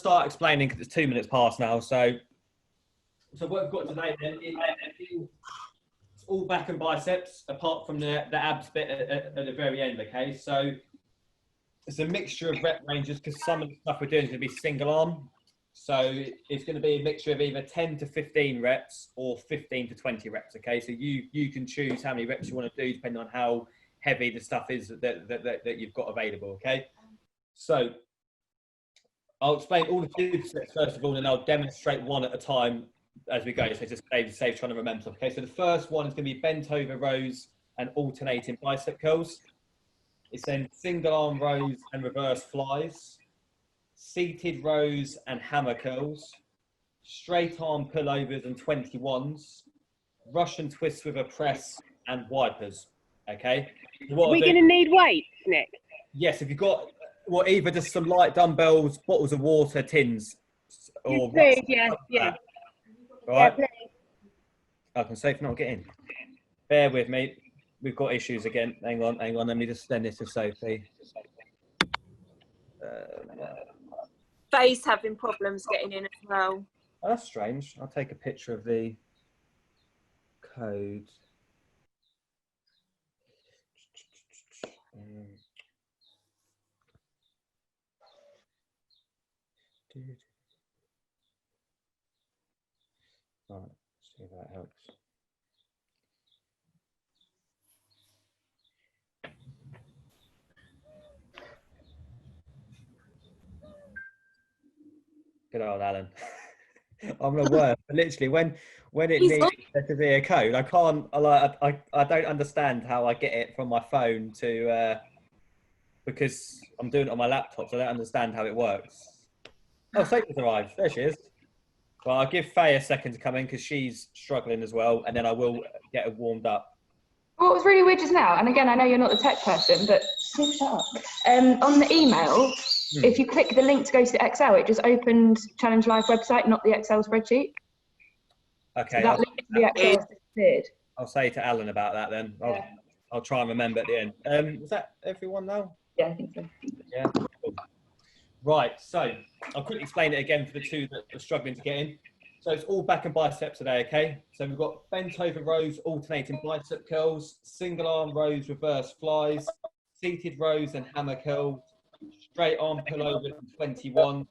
start explaining because it's 2 minutes past now. So what we've got today then is it's all back and biceps, apart from the abs bit at the very end. Okay, so it's a mixture of rep ranges because some of the stuff we're doing is going to be single arm. So it's going to be a mixture of either 10 to 15 reps or 15 to 20 reps. Okay, so you can choose how many reps you want to do depending on how heavy the stuff is that you've got available. Okay, so I'll explain all the supersets first of all, and I'll demonstrate one at a time as we go. So just save trying to remember. Okay, so the first one is going to be bent over rows and alternating bicep curls. It's then single arm rows and reverse flies, seated rows and hammer curls, straight arm pullovers and 21s, Russian twists with a press, and wipers. Okay. Are we going to need weights, Nick? Yes, if you've got either just some light dumbbells, bottles of water, tins, or please, yeah. All right. Yeah, I can safe not get in. Bear with me. We've got issues again. Hang on. Let me just send this to Sophie. Faye's having problems getting in as well. Oh, that's strange. I'll take a picture of the code. Right, see if that helps. Good old Alan. I'm the worst. Literally, when it needs to be a code, I can't. I don't understand how I get it from my phone to because I'm doing it on my laptop, so I don't understand how it works. Oh, Sophie's arrived. There she is. Well, I'll give Faye a second to come in because she's struggling as well, and then I will get her warmed up. What was really weird just now, and again, I know you're not the tech person, but shut up. On the email, if you click the link to go to the Excel, it just opened Challenge Life website, not the Excel spreadsheet. Okay. So that link to the Excel has disappeared. I'll say to Alan about that then. I'll try and remember at the end. Is that everyone now? Yeah, I think so. Yeah. Cool. Right. So I'll quickly explain it again for the two that are struggling to get in. So it's all back and biceps today, okay? So we've got bent over rows, alternating bicep curls, single arm rows, reverse flies, seated rows and hammer curls, straight arm pullovers and 21,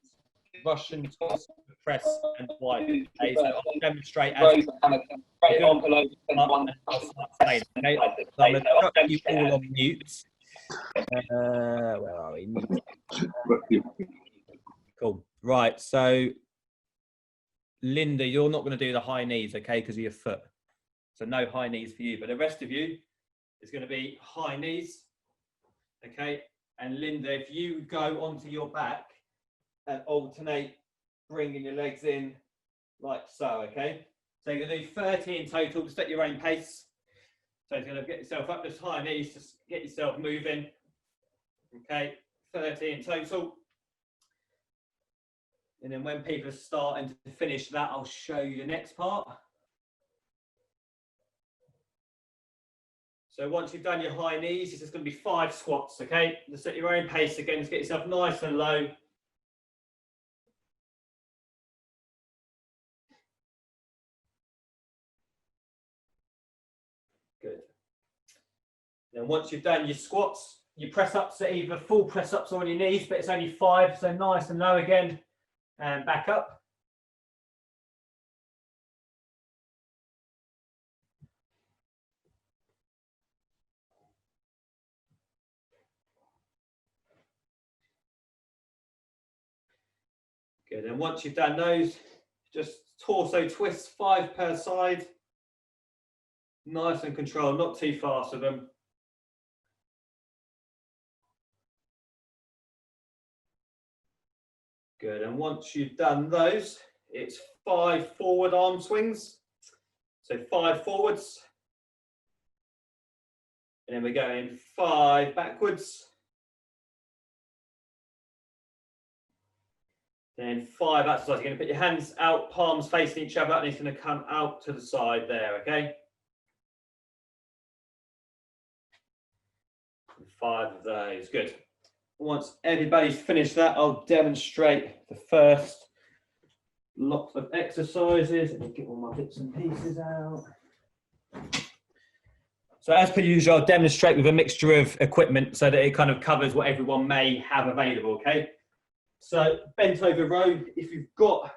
Russian twist, press and wide. Okay, so I'll demonstrate as straight arm pullovers and 21. Okay, so I'm going to put you all on mute. Where are we? Cool. Right, so Linda, you're not going to do the high knees, okay, because of your foot. So no high knees for you, but the rest of you is going to be high knees, okay? And Linda, if you go onto your back and alternate bringing your legs in like so, okay? So you're going to do 30 in total, just at your own pace. So you're going to get yourself up to high knees, just get yourself moving, okay? 30 in total. And then when people are starting to finish that, I'll show you the next part. So once you've done your high knees, it's just going to be 5 squats, okay? Just at your own pace again, just get yourself nice and low. Good. Then once you've done your squats, your press ups are either full press ups on your knees, but it's only 5, so nice and low again. And back up. Good, and once you've done those, just torso twists, 5 per side. Nice and controlled, not too fast with them. Good, and once you've done those, it's 5 forward arm swings. So 5 forwards. And then we're going 5 backwards. Then 5 outside. You're going to put your hands out, palms facing each other, and it's going to come out to the side there, okay? 5 of those, good. once everybody's finished that, I'll demonstrate the first lot of exercises. Let me get all my bits and pieces out. So as per usual, I'll demonstrate with a mixture of equipment so that it kind of covers what everyone may have available, okay? So bent over row, if you've got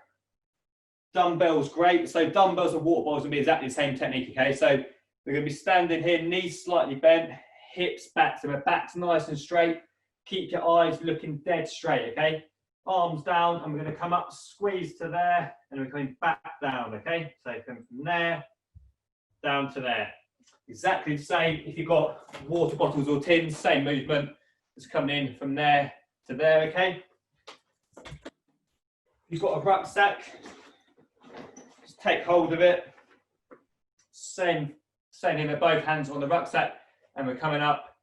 dumbbells, great. So dumbbells and water bottles will be exactly the same technique, okay? So we're going to be standing here, knees slightly bent, hips back, so my back's nice and straight. Keep your eyes looking dead straight, okay? Arms down, and we're going to come up, squeeze to there, and we're coming back down, okay? So come from there, down to there. Exactly the same if you've got water bottles or tins, same movement. Just coming in from there to there, okay? If you've got a rucksack, just take hold of it. Same thing with both hands on the rucksack, and we're coming up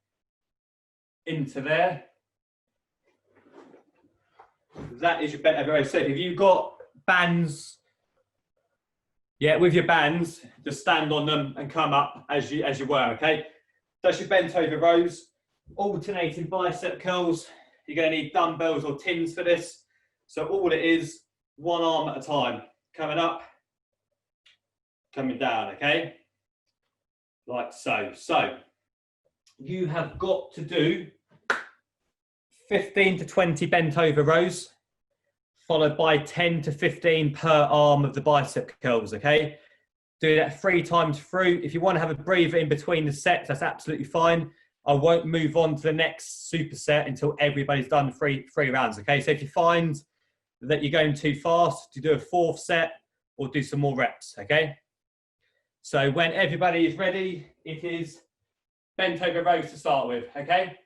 into there. That is your bent over row. So if you've got bands, yeah, with your bands, just stand on them and come up as you were, okay? That's your bent over rows. Alternating bicep curls. You're going to need dumbbells or tins for this. So all it is, one arm at a time. Coming up, coming down, okay? Like so. So you have got to do 15 to 20 bent over rows, followed by 10 to 15 per arm of the bicep curls, okay? Do that 3 times through. If you want to have a breather in between the sets, that's absolutely fine. I won't move on to the next superset until everybody's done three rounds, okay? So if you find that you're going too fast, to do a 4th set or do some more reps, okay? So when everybody is ready, it is bent over rows to start with, okay?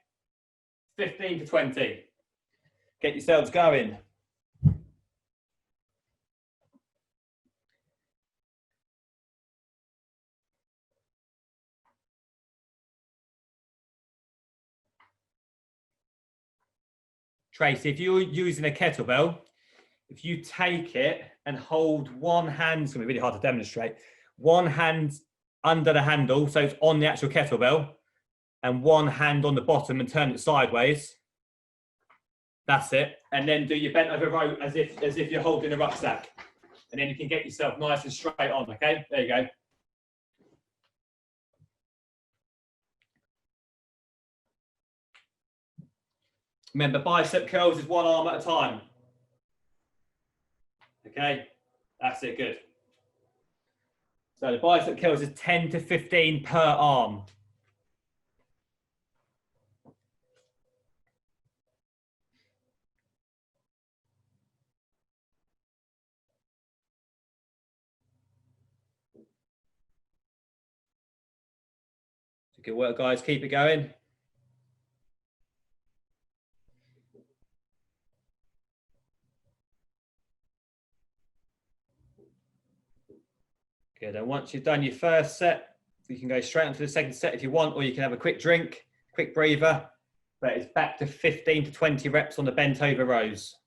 15 to 20. Get yourselves going. Tracy, if you're using a kettlebell, if you take it and hold one hand, it's going to be really hard to demonstrate, one hand under the handle, so it's on the actual kettlebell, and one hand on the bottom and turn it sideways. That's it. And then do your bent over row as if you're holding a rucksack. And then you can get yourself nice and straight on, okay? There you go. Remember, bicep curls is one arm at a time. Okay, that's it, good. So the bicep curls is 10 to 15 per arm. Good work, guys. Keep it going. Good. And once you've done your first set, you can go straight on to the second set if you want, or you can have a quick drink, quick breather. But it's back to 15 to 20 reps on the bent over rows.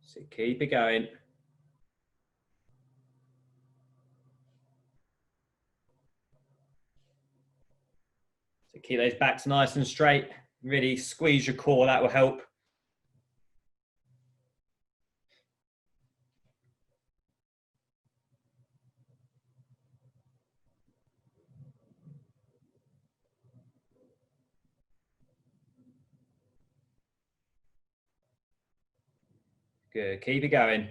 So keep it going. So keep those backs nice and straight. Really squeeze your core, that will help. Good, keep it going.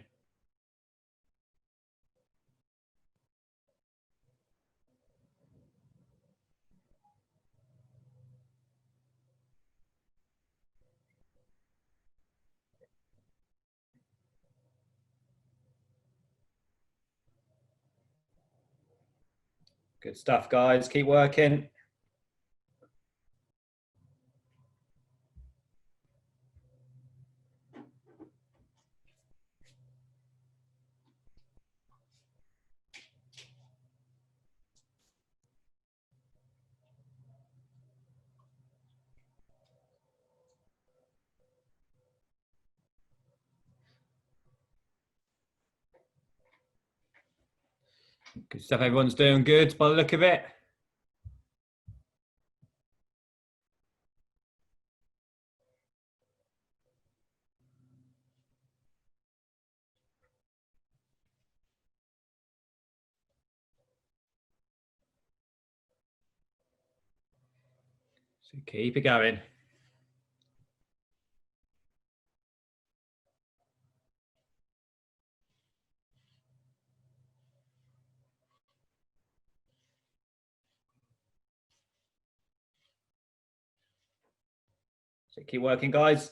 Good stuff, guys. Keep working. Good stuff. Everyone's doing good by the look of it. So keep it going. So keep working, guys.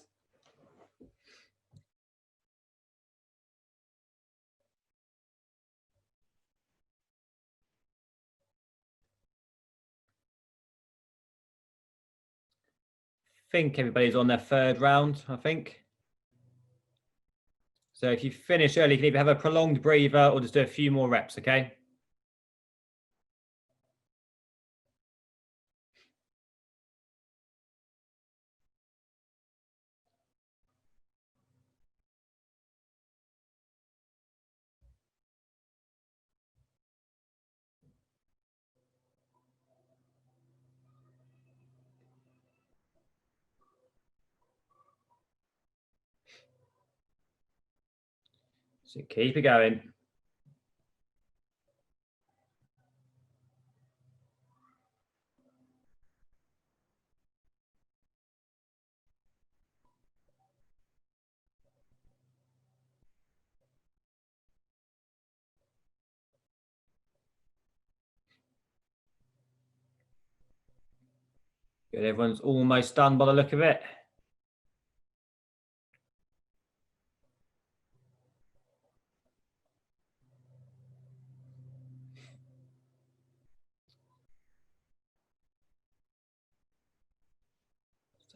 I think everybody's on their third round, I think. So if you finish early, you can either have a prolonged breather or just do a few more reps, okay? So keep it going. Good, everyone's almost done by the look of it.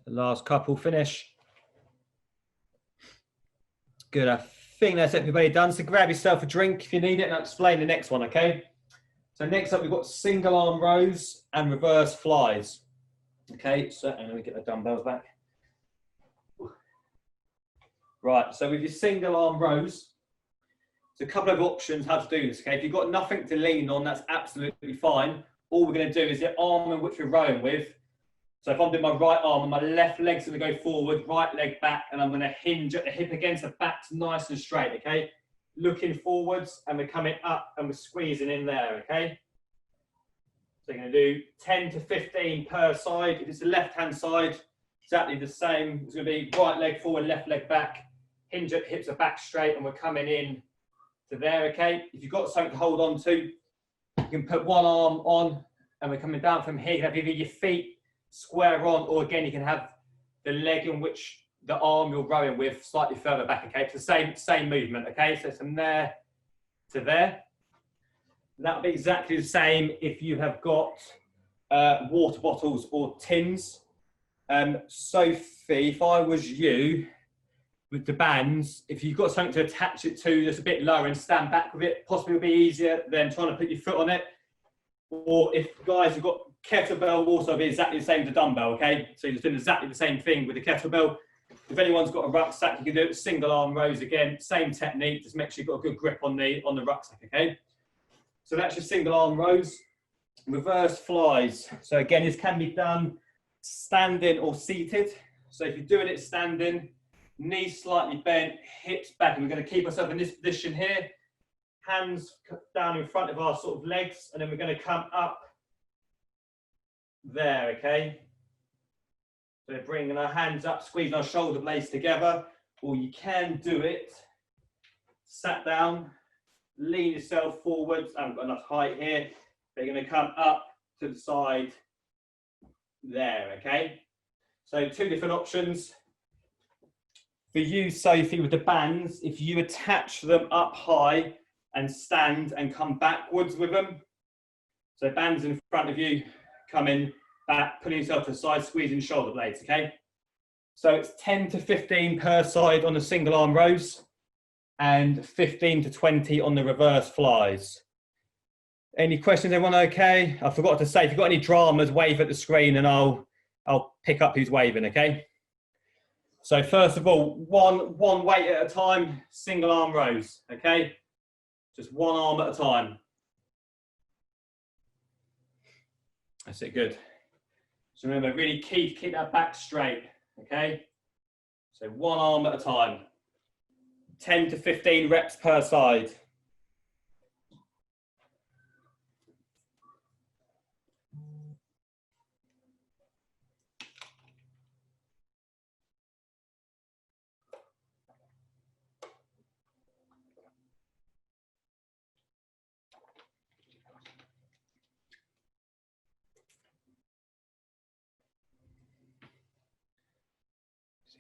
The last couple finish. Good, I think that's everybody done. So grab yourself a drink if you need it, and I'll explain the next one, okay? So next up, we've got single arm rows and reverse flies. Okay, so and let me get the dumbbells back. Right, so with your single arm rows, there's a couple of options how to do this, okay? If you've got nothing to lean on, that's absolutely fine. All we're gonna do is the arm in which we're rowing with. So if I'm doing my right arm and my left leg's gonna go forward, right leg back, and I'm gonna hinge at the hip against the back's nice and straight, okay? Looking forwards, and we're coming up and we're squeezing in there, okay? So you're gonna do 10 to 15 per side. If it's the left-hand side, exactly the same. It's gonna be right leg forward, left leg back, hinge at hips are back straight, and we're coming in to there, okay? If you've got something to hold on to, you can put one arm on, and we're coming down from here. You can have either your feet square on, or again, you can have the leg in which the arm you're rowing with slightly further back, okay? It's the same movement, okay? So from there to there. That'll be exactly the same if you have got water bottles or tins. Sophie, if I was you, with the bands, if you've got something to attach it to that's a bit lower and stand back with it, possibly will be easier than trying to put your foot on it. Or if guys have got kettlebell, will also be exactly the same as a dumbbell, okay? So you're just doing exactly the same thing with the kettlebell. If anyone's got a rucksack, you can do it single arm rows again, same technique, just make sure you've got a good grip on the rucksack, okay? So that's your single arm rows. Reverse flies. So again, this can be done standing or seated. So if you're doing it standing, knees slightly bent, hips back, and we're going to keep ourselves in this position here. Hands down in front of our sort of legs, and then we're going to come up there, okay? So bringing our hands up, squeezing our shoulder blades together, or you can do it sat down, lean yourself forwards. I haven't got enough height here. They're going to come up to the side there, okay? So two different options. For you, Sophie, with the bands, if you attach them up high and stand and come backwards with them. So bands in front of you, coming back, putting yourself to the side, squeezing shoulder blades, okay? So it's 10 to 15 per side on the single arm rows and 15 to 20 on the reverse flies. Any questions, everyone okay? I forgot to say, if you've got any dramas, wave at the screen and I'll pick up who's waving, okay? So first of all, one weight at a time, single arm rows, okay? Just one arm at a time. That's it, good. So remember, really keep that back straight, okay? So one arm at a time. 10 to 15 reps per side.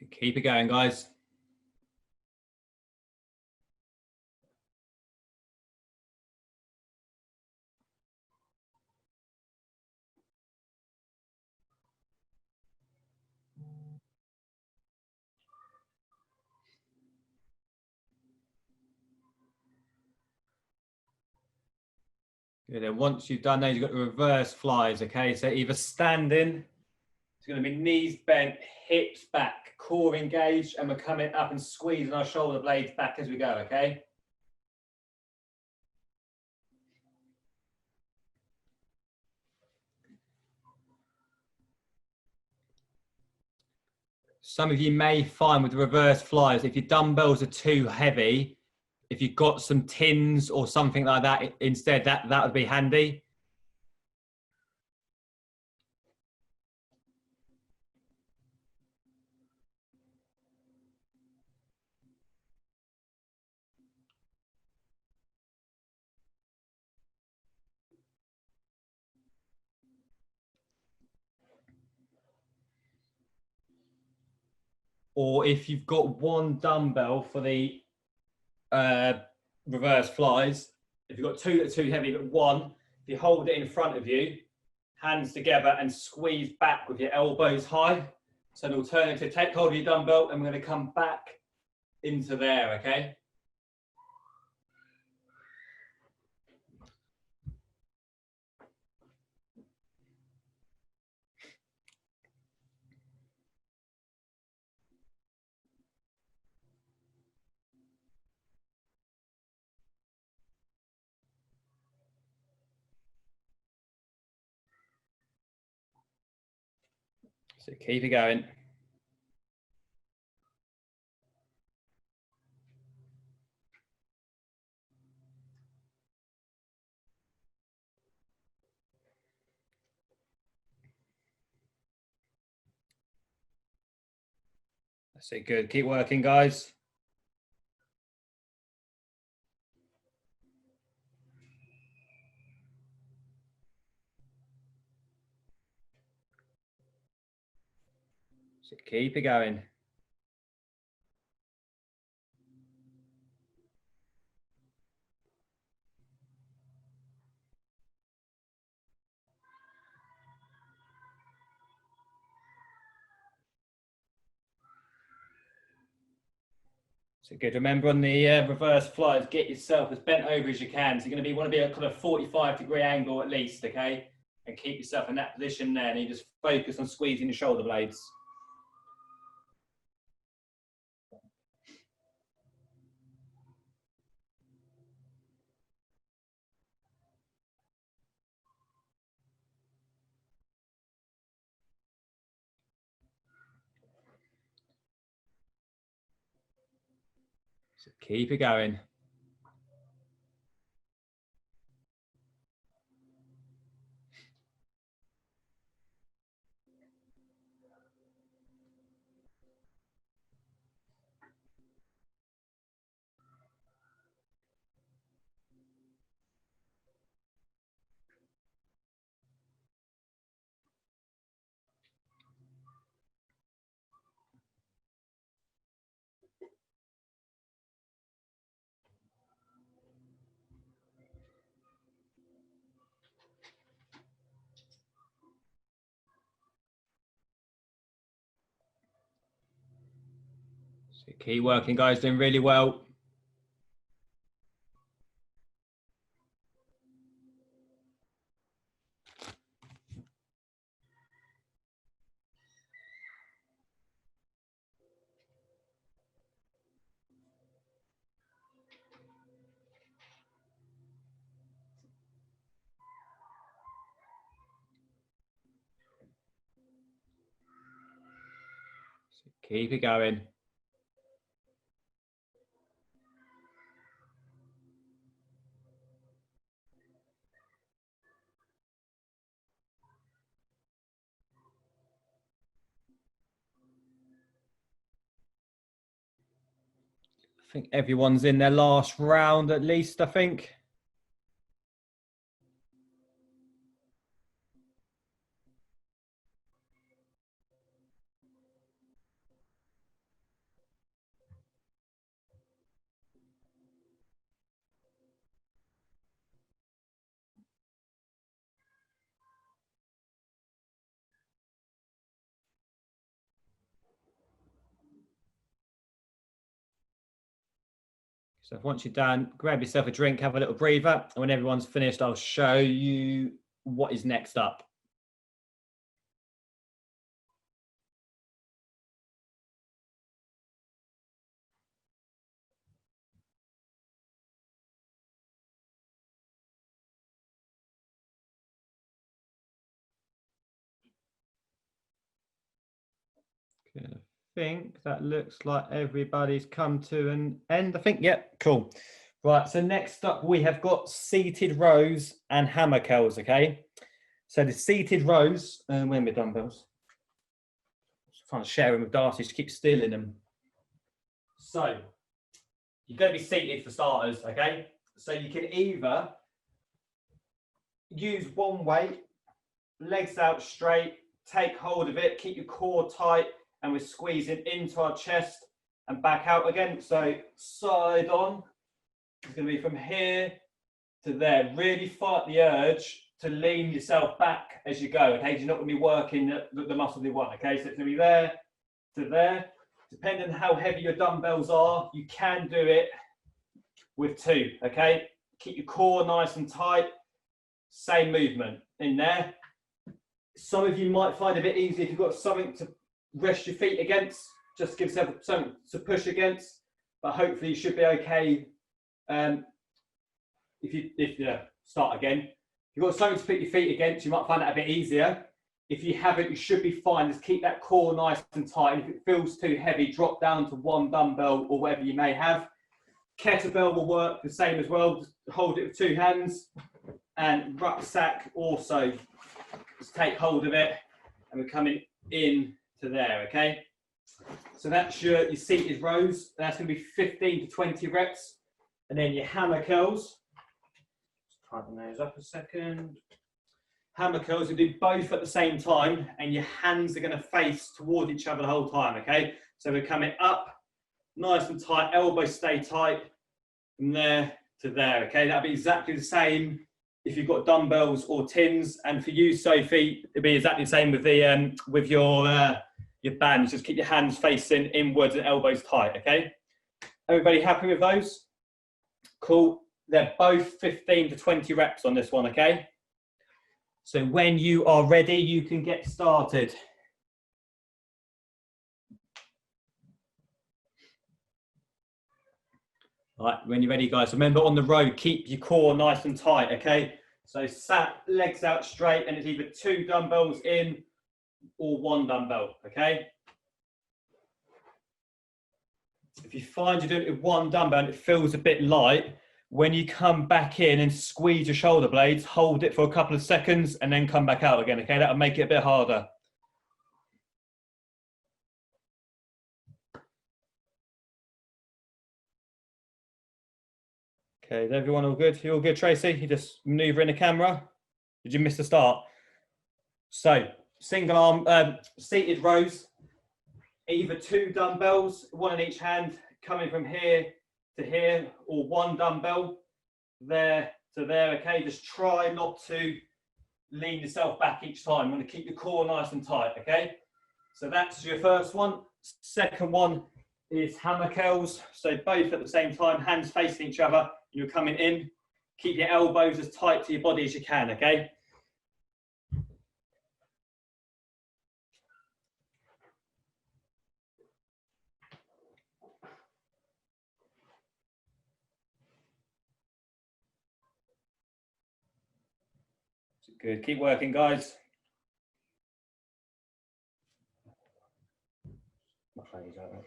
So keep it going, guys. Good. And once you've done those, you've got the reverse flies, okay? So either standing, it's going to be knees bent, hips back, core engaged, and we're coming up and squeezing our shoulder blades back as we go, okay? Some of you may find with the reverse flies, if your dumbbells are too heavy, if you've got some tins or something like that instead, that would be handy. Or if you've got one dumbbell for the reverse flies, if you've got two that are too heavy, but one, if you hold it in front of you, hands together and squeeze back with your elbows high. So an alternative, take hold of your dumbbell and we're going to come back into there, okay? So keep it going. That's it, good. Keep working, guys. So keep it going. So good. Remember on the reverse flies, get yourself as bent over as you can. So you're going to want to be a kind of 45-degree angle at least, okay? And keep yourself in that position there. And you just focus on squeezing the shoulder blades. So keep it going. So keep working, guys. Doing really well. Keep it going. I think everyone's in their last round at least, I think. So once you're done, grab yourself a drink, have a little breather, and when everyone's finished, I'll show you what is next up. I think that looks like everybody's come to an end. I think, yep, cool. Right, so next up we have got seated rows and hammer curls, okay? So the seated rows, when we're dumbbells, just trying to share them with Darcy, she keeps stealing them. So you're going to be seated for starters, okay? So you can either use one weight, legs out straight, take hold of it, keep your core tight, and we're squeezing into our chest and back out again. So side on, it's going to be from here to there. Really fight the urge to lean yourself back as you go, okay? You're not going to be working the muscle you want, okay? So it's going to be there to there. Depending on how heavy your dumbbells are, you can do it with two, okay? Keep your core nice and tight. Same movement in there. Some of you might find it a bit easier if you've got something to rest your feet against, just give yourself something to push against, but hopefully you should be okay. If you start again, if you've got something to put your feet against, you might find that a bit easier. If you haven't, you should be fine. Just keep that core nice and tight. And if it feels too heavy, drop down to one dumbbell or whatever you may have. Kettlebell will work the same as well. Just hold it with two hands, and rucksack also. Just take hold of it, and we're coming in to there, okay? So that's your seated rows. That's going to be 15 to 20 reps. And then your hammer curls. Just tighten those up a second. Hammer curls, you do both at the same time, and your hands are going to face toward each other the whole time, okay? So we're coming up, nice and tight, elbows stay tight, from there to there, okay? That'll be exactly the same if you've got dumbbells or tins, and for you, Sophie, it'll be exactly the same with your bands. Just keep your hands facing inwards and elbows tight, okay? Everybody happy with those? Cool. They're both 15 to 20 reps on this one, okay? So when you are ready, you can get started. All right, when you're ready, guys, remember on the row, keep your core nice and tight, okay? So sat, legs out straight, and it's either two dumbbells in or one dumbbell, okay? If you find you're doing it with one dumbbell and it feels a bit light, when you come back in and squeeze your shoulder blades, hold it for a couple of seconds and then come back out again, okay? That'll make it a bit harder. Okay, is everyone all good? You all good, Tracy? You just maneuvering the camera? Did you miss the start? So, single arm, seated rows, either two dumbbells, one in each hand, coming from here to here, or one dumbbell there to there, okay? Just try not to lean yourself back each time. You want to keep your core nice and tight, okay? So that's your first one. Second one is hammer curls. So both at the same time, hands facing each other. You're coming in. Keep your elbows as tight to your body as you can, okay? Good. Keep working, guys. phase out.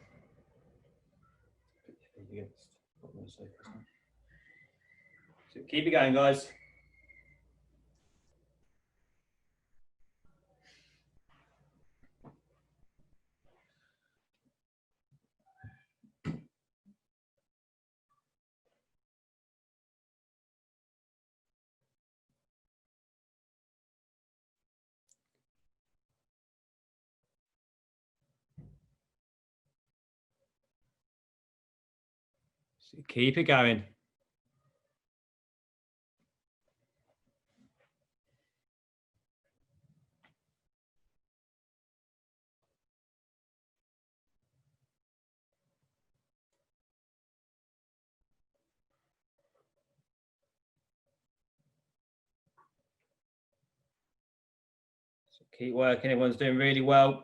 So keep it going, guys. So keep it going. So keep working. Everyone's doing really well.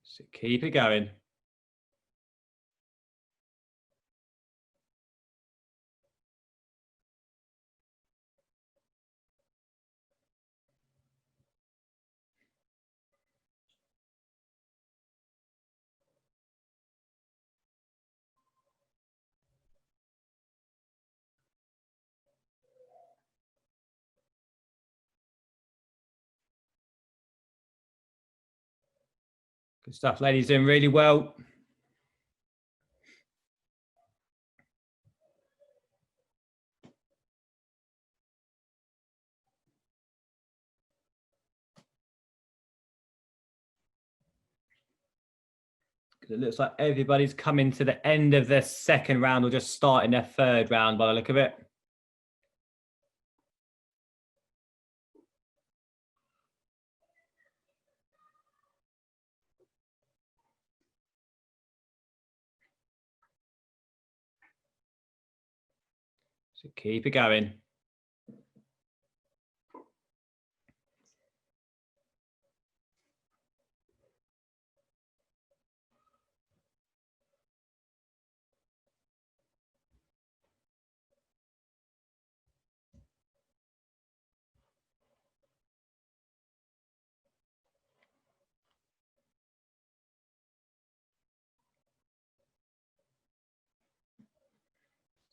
So keep it going. Good stuff, ladies, doing really well. It looks like everybody's coming to the end of their second round or just starting their third round by the look of it. So keep it going.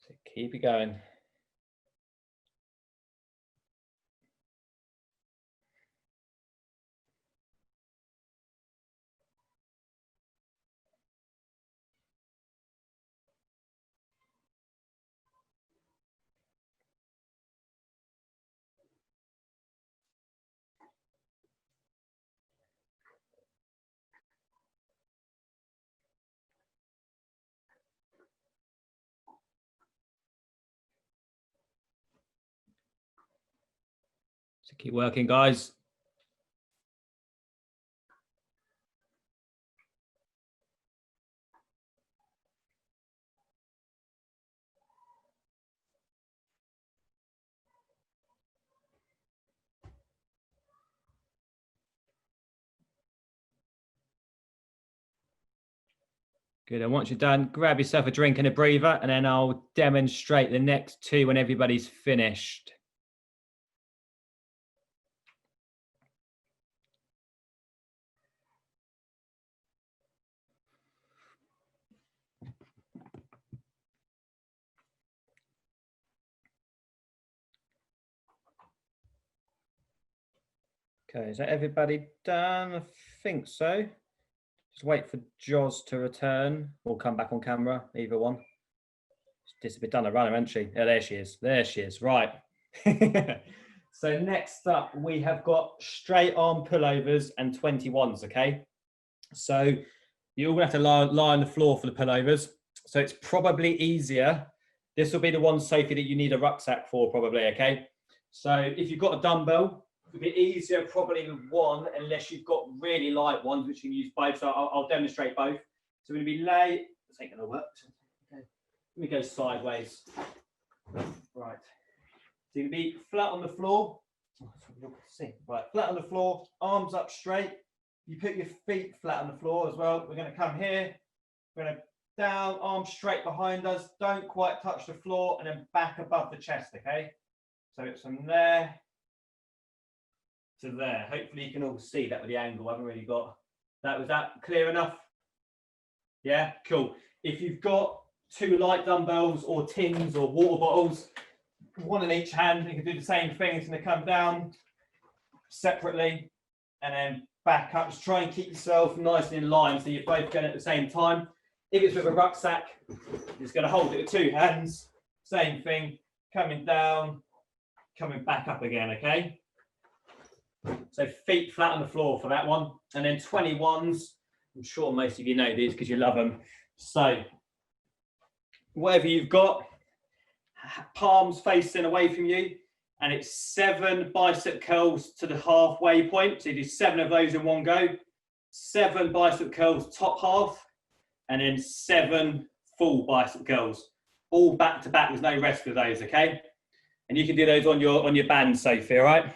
So keep it going. So keep working, guys. Good, and once you're done, grab yourself a drink and a breather, and then I'll demonstrate the next two when everybody's finished. Okay, is that everybody done? I think so. Just wait for Joz to return or come back on camera, either one. She's done a runner, hasn't she? Oh, there she is. There she is. Right. So next up, we have got straight arm pullovers and 21s, okay? So you're going to have to lie on the floor for the pullovers. So it's probably easier. This will be the one, Sophie, that you need a rucksack for probably, okay? So if you've got a dumbbell, a bit easier probably with one, unless you've got really light ones, which you can use both. So I'll demonstrate both. So we're going to be lay. This ain't going to work. Okay. Let me go sideways. Right. So you're going to be flat on the floor. Right, flat on the floor, arms up straight. You put your feet flat on the floor as well. We're going to come here. We're going to down, arms straight behind us. Don't quite touch the floor, and then back above the chest, okay? So it's from there to there. Hopefully you can all see that with the angle. I haven't really got that. Was that clear enough? Yeah, cool. If you've got 2 light dumbbells or tins or water bottles, one in each hand, you can do the same thing. It's going to come down separately and then back up. Just try and keep yourself nice and in line so you're both going at the same time. If it's with a rucksack, you're just going to hold it with 2 hands. Same thing, coming down, coming back up again, okay? So feet flat on the floor for that one. And then 21s, I'm sure most of you know these because you love them. So whatever you've got, palms facing away from you, and it's 7 bicep curls to the halfway point. So you do 7 of those in one go, 7 bicep curls top half, and then 7 full bicep curls, all back to back. There's no rest for those, okay? And you can do those on your band, Sophie. All right.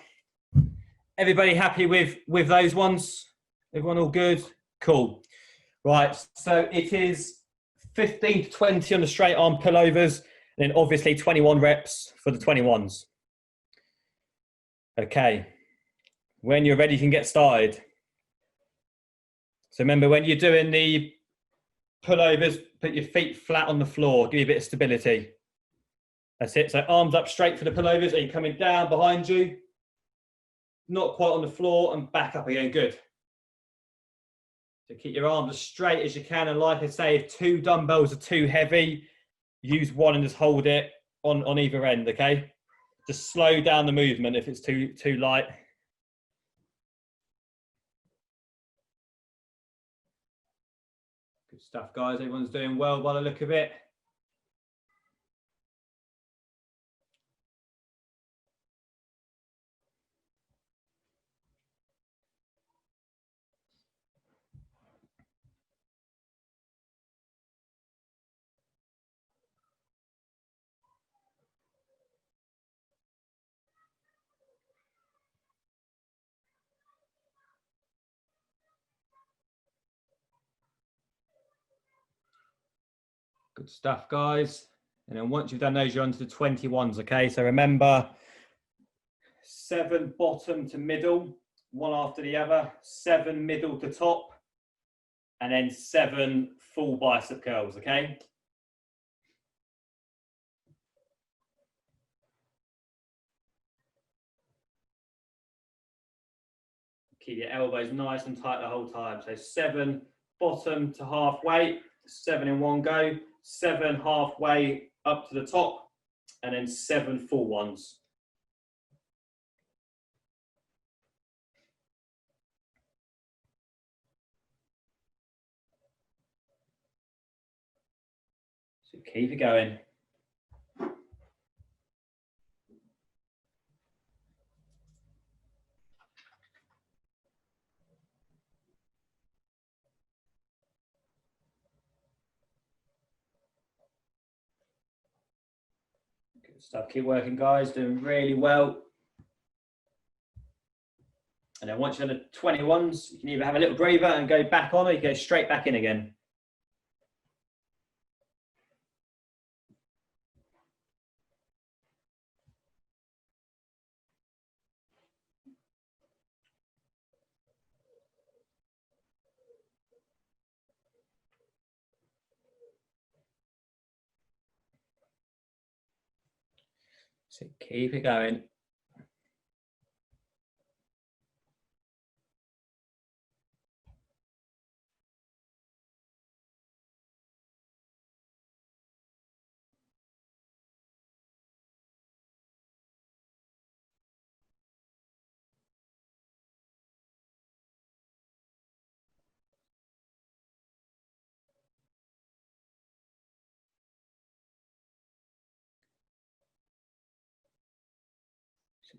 Everybody happy with those ones? Everyone all good? Cool. Right. So it is 15 to 20 on the straight arm pullovers, and then obviously 21 reps for the 21s. Okay. When you're ready, you can get started. So remember, when you're doing the pullovers, put your feet flat on the floor, give you a bit of stability. That's it. So arms up straight for the pullovers. Are you coming down behind you? Not quite on the floor, and back up again. Good. So keep your arms as straight as you can. And like I say, if 2 dumbbells are too heavy, use one and just hold it on either end, okay? Just slow down the movement if it's too light. Good stuff, guys. Everyone's doing well by the look of it. Good stuff, guys. And then once you've done those, you're on to the 21s, okay? So remember, 7 bottom to middle, one after the other, 7 middle to top, and then 7 full bicep curls, okay? Keep your elbows nice and tight the whole time. So 7 bottom to halfway, 7 in one go, 7 halfway up to the top, and then 7 full ones. So keep it going. Good stuff. Keep working, guys. Doing really well. And then once you're on the 21s, you can either have a little breather and go back on, or you go straight back in again. So keep it going.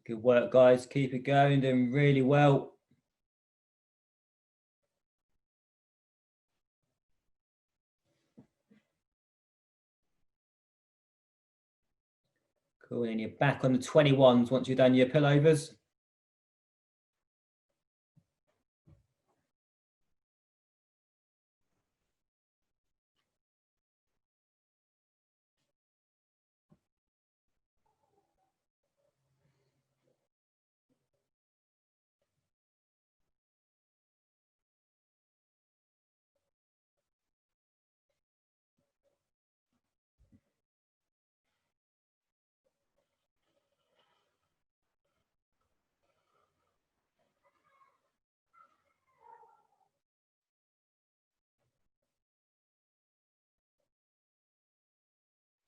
Good work, guys. Keep it going, doing really well. Cool, and you're back on the 21s once you've done your pullovers.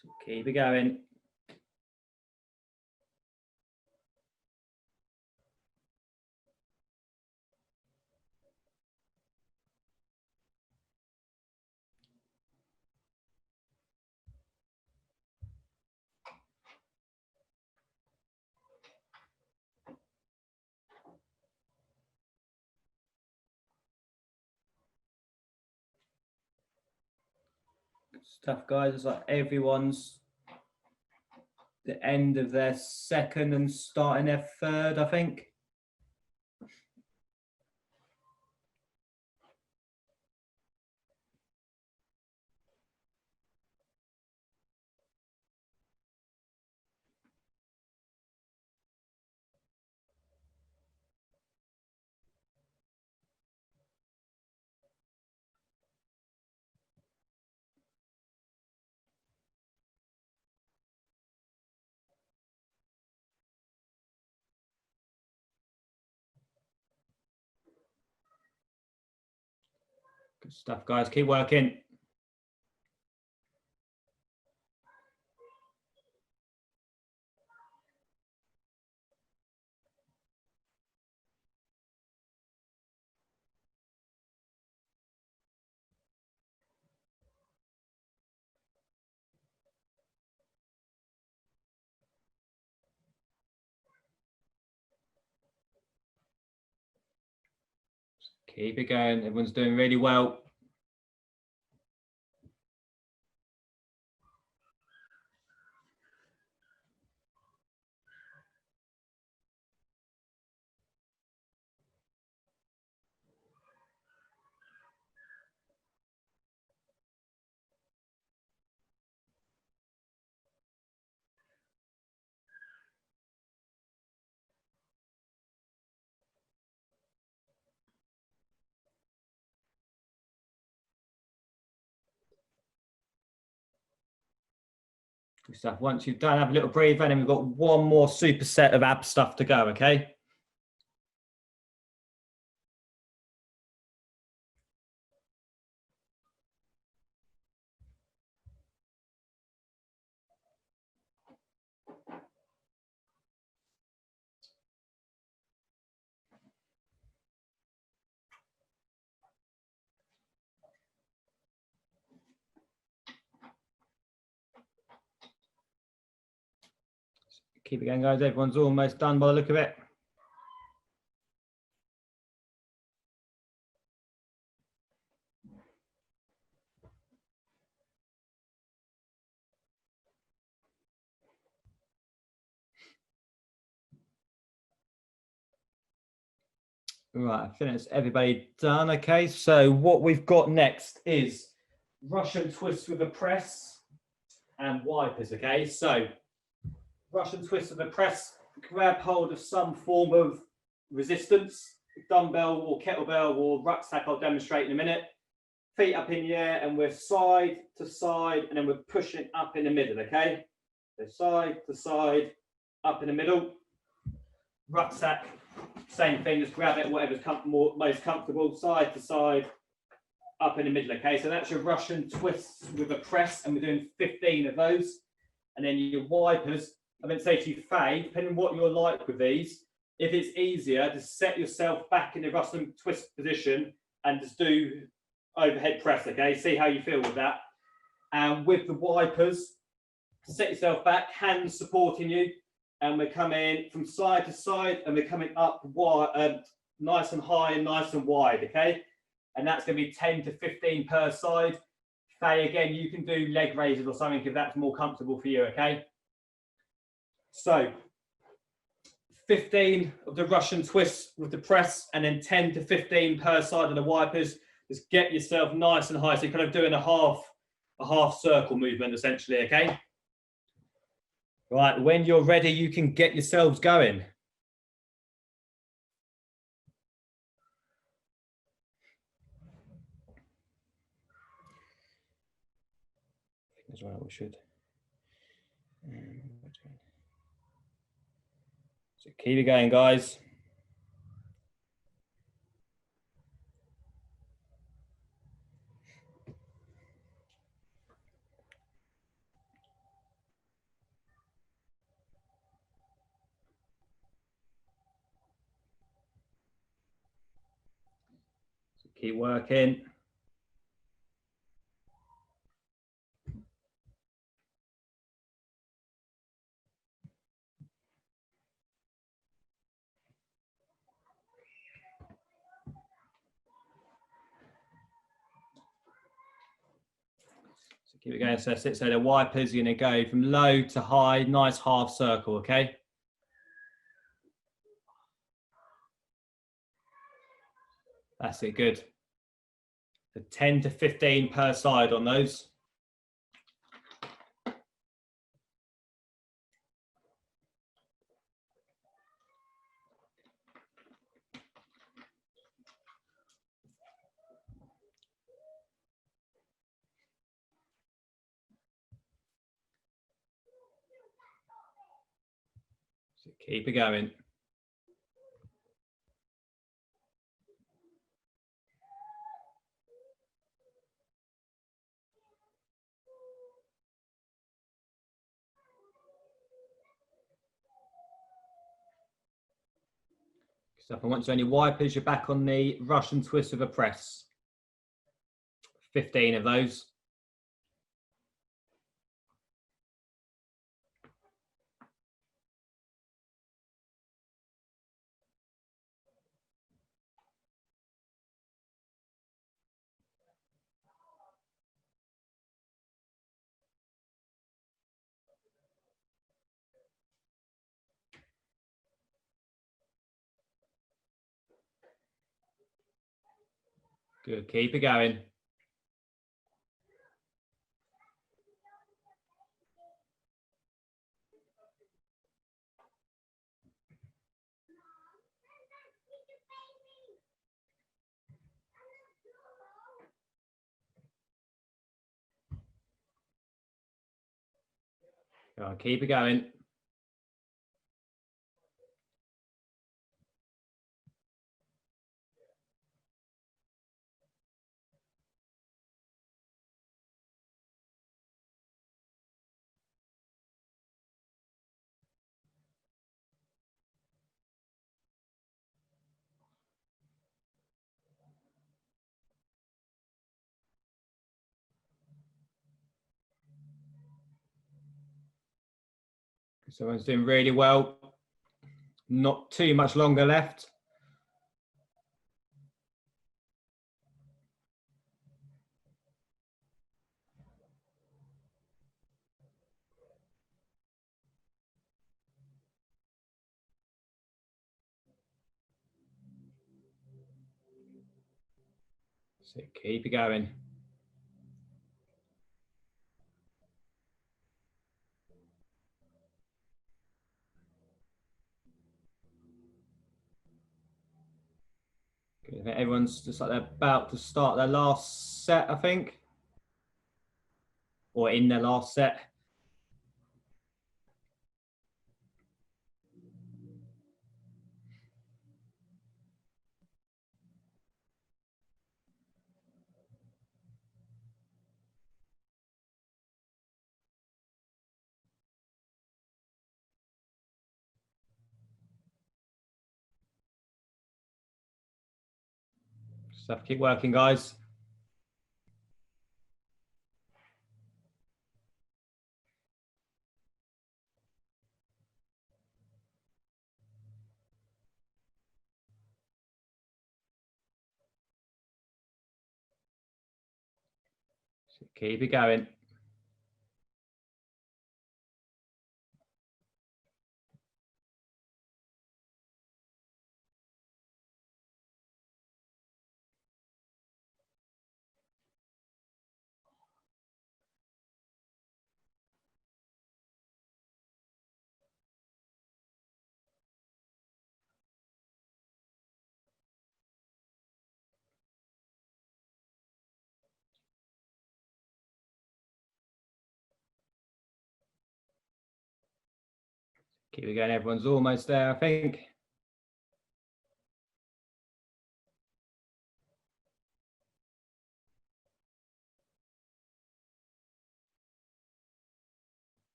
So keep it going. Good stuff, guys. It's like everyone's the end of their second and starting their third, I think. Good stuff, guys. Keep working. Keep it going. Everyone's doing really well. Good stuff. Once you've done, have a little breather, and then we've got one more superset of ab stuff to go, okay? Keep it going, guys. Everyone's almost done by the look of it. Right, I think that's everybody done. Okay, so what we've got next is Russian twists with a press and wipers. Okay, so Russian twist with a press, grab hold of some form of resistance, dumbbell or kettlebell or rucksack. I'll demonstrate in a minute. Feet up in the air, and we're side to side, and then we're pushing up in the middle. Okay, so side to side, up in the middle. Rucksack, same thing, just grab it, whatever's most comfortable, side to side, up in the middle, okay? So that's your Russian twists with a press, and we're doing 15 of those. And then your wipers, I'm going to say to you, Faye, depending on what you're like with these, if it's easier, just set yourself back in the Russian twist position and just do overhead press, okay? See how you feel with that. And with the wipers, set yourself back, hands supporting you, and we're coming from side to side, and we're coming up wide, nice and high and nice and wide, okay? And that's going to be 10 to 15 per side. Faye, again, you can do leg raises or something if that's more comfortable for you, okay? So 15 of the Russian twists with the press, and then 10 to 15 per side of the wipers. Just get yourself nice and high. So you're kind of doing a half circle movement essentially, okay? Right, when you're ready, you can get yourselves going. That's right, we should. So keep it going, guys. So keep working. Keep it going. So that's it. So the wipers are going to go from low to high, nice half circle, okay? That's it, good. So 10 to 15 per side on those. So keep it going. So if I want to only wipers, you're back on the Russian twist of a press. 15 of those. Good, keep it going. Go on, keep it going. So everyone's doing really well. Not too much longer left. So keep it going. Good. I think everyone's just like they're about to start their last set, I think. Or in their last set. So keep working, guys. Keep it going. Keep it going. Everyone's almost there, I think.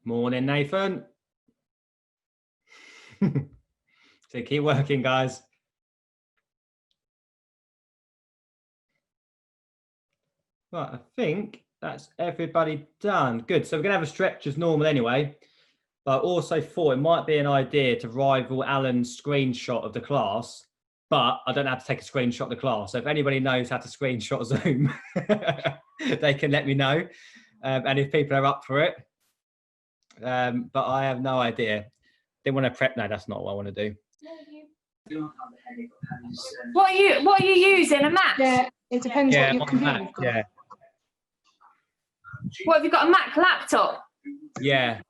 Morning, Nathan. So keep working, guys. Right, I think that's everybody done. Good. So we're gonna have a stretch as normal anyway. But I also thought it might be an idea to rival Alan's screenshot of the class, but I don't have to take a screenshot of the class. So if anybody knows how to screenshot Zoom, they can let me know. And if people are up for it. But I have no idea. Didn't want to prep. No, that's not what I want to do. What are you using? A Mac? Yeah, it depends what your on computer Mac, you've got. yeah. What have you got? A Mac laptop? Yeah.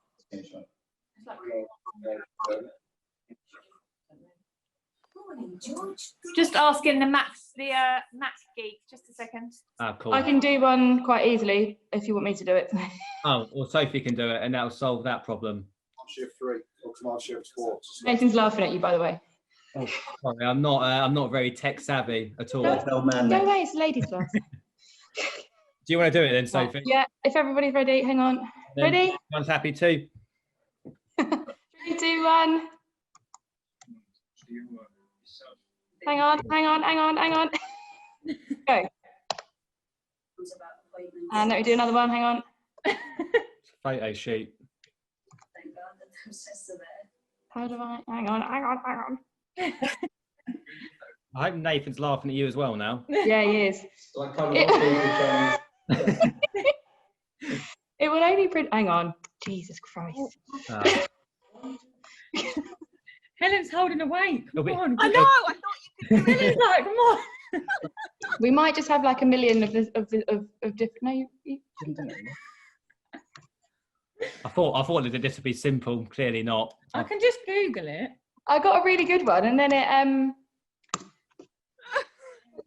Just asking the Mac geek. Just a second. Oh, cool. I can do one quite easily if you want me to do it. Oh, well, Sophie can do it, and that'll solve that problem. Shift 3 or Command Shift 4. Nathan's laughing at you, by the way. Oh, sorry, I'm not very tech savvy at all. No. Tell man Go that. away, it's a ladies' class. Do you want to do it then, Sophie? Yeah, if everybody's ready, hang on. Then Ready? Everyone's happy too. 3, 2, 1. Hang on. Go. And let me do another one, hang on. Photo shoot. How do I? Hang on. I hope Nathan's laughing at you as well now. Yeah, he is. It will only print. Hang on. Jesus Christ. Helen's holding away. Come on. I know. I thought you could. Helen's like, come on. We might just have like a million of different. No, you didn't do it. I thought that this would be simple. Clearly not. I can just Google it. I got a really good one, and then it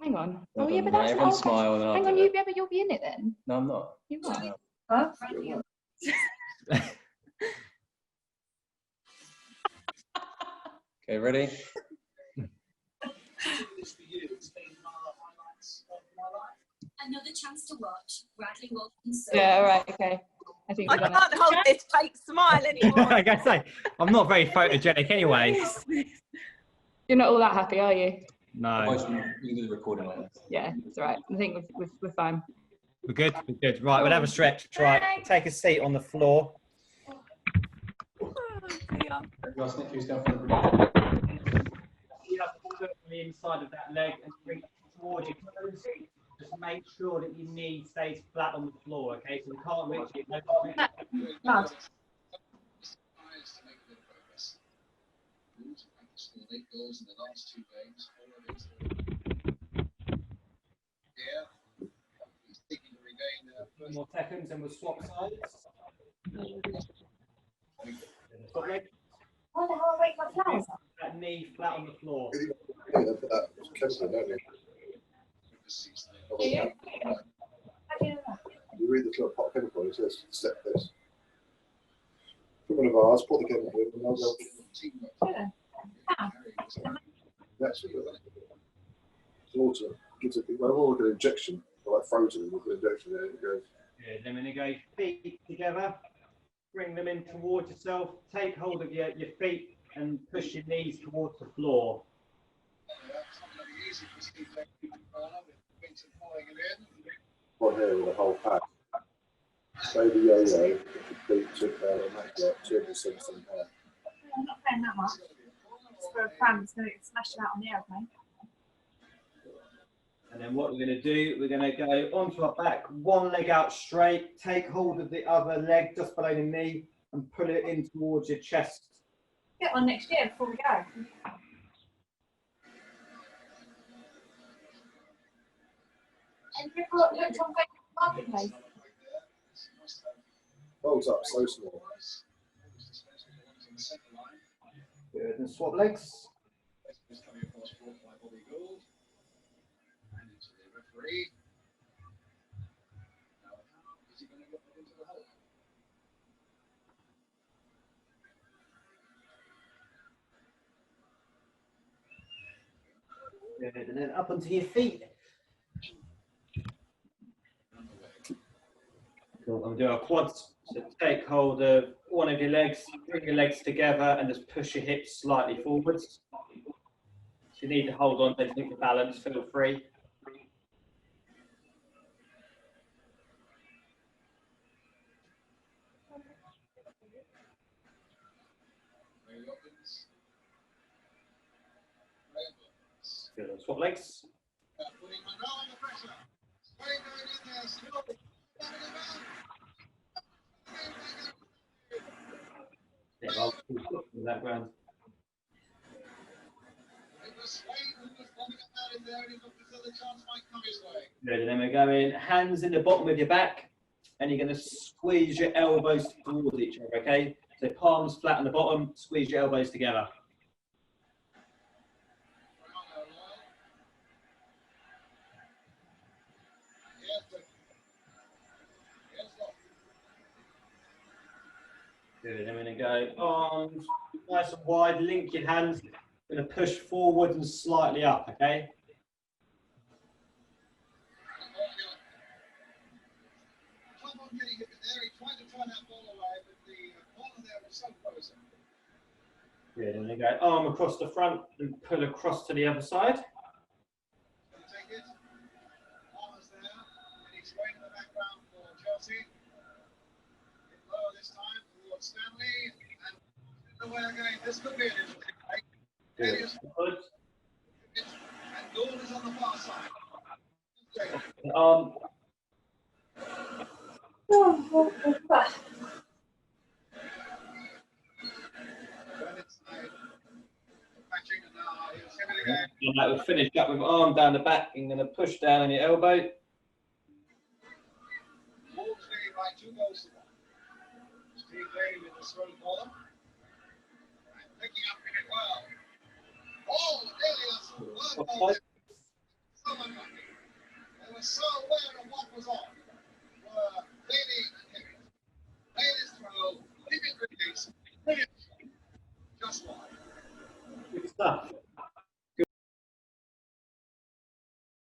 Hang on. Oh yeah, but that's. Everyone Oh, smile and hang on, you'll be in it then. No, I'm not. You are. No. Huh? Okay, ready? Another chance to watch Bradley Walton. Yeah. All right. Okay. I think I we've done it. can't hold this fake smile anymore. I gotta say, I'm not very photogenic anyway. You're not all that happy, are you? No. We can do the recording like that. Yeah, it's all right. I think we're fine. We're good. We're good. Right, we'll have a stretch. Right, take a seat on the floor. Who's down for the You have to look on the inside of that leg and bring it towards you. Just make sure that your knee stays flat on the floor, okay? So we can't reach it. No, more seconds and we'll swap sides. Swap leg. That knee flat on the floor. Yeah, they put that chemical, don't you? You read the little pot of chemical, it says step this. Put one of ours, put the chemical in, and I'll go. That's it. It's water. Gives it, well, we're like an injection, like frozen with an injection there, it goes. Good. Then we're going to go feet together. Bring them in towards yourself. Take hold of your feet and push your knees towards the floor. One here with a whole pack. Baby yo-yo, feet took down and that's like £217. for a pram, it's going to get smashed out on the airplane. And then what we're going to do, we're going to go onto our back, one leg out straight, take hold of the other leg just below the knee and pull it in towards your chest. Get one next year before we go. And you've got looked on Facebook Marketplace. Folds up so small. Good, and swap legs. Good, and then up onto your feet. Cool. I'm doing a quads. So take hold of one of your legs, bring your legs together, and just push your hips slightly forwards. If you need to hold on to anything for balance, feel free. Good. Swap legs. Yeah, I'll in the background. Good, and then we're going hands in the bottom of your back, and you're going to squeeze your elbows towards each other, okay? So palms flat on the bottom, squeeze your elbows together. Good, and we're going to go arms nice and wide, link your hands, we're going to push forward and slightly up, okay? Good, and then go arm across the front and pull across to the other side. This could be an interesting play. Good. And goal is on the far side. And that will finish up with arm down the back. You're going to push down on your elbow. By 2 goals to 1. Steve Lane with the throw ball. And picking up in it well. Oh, really? That's so unlucky. They were so aware of what was on.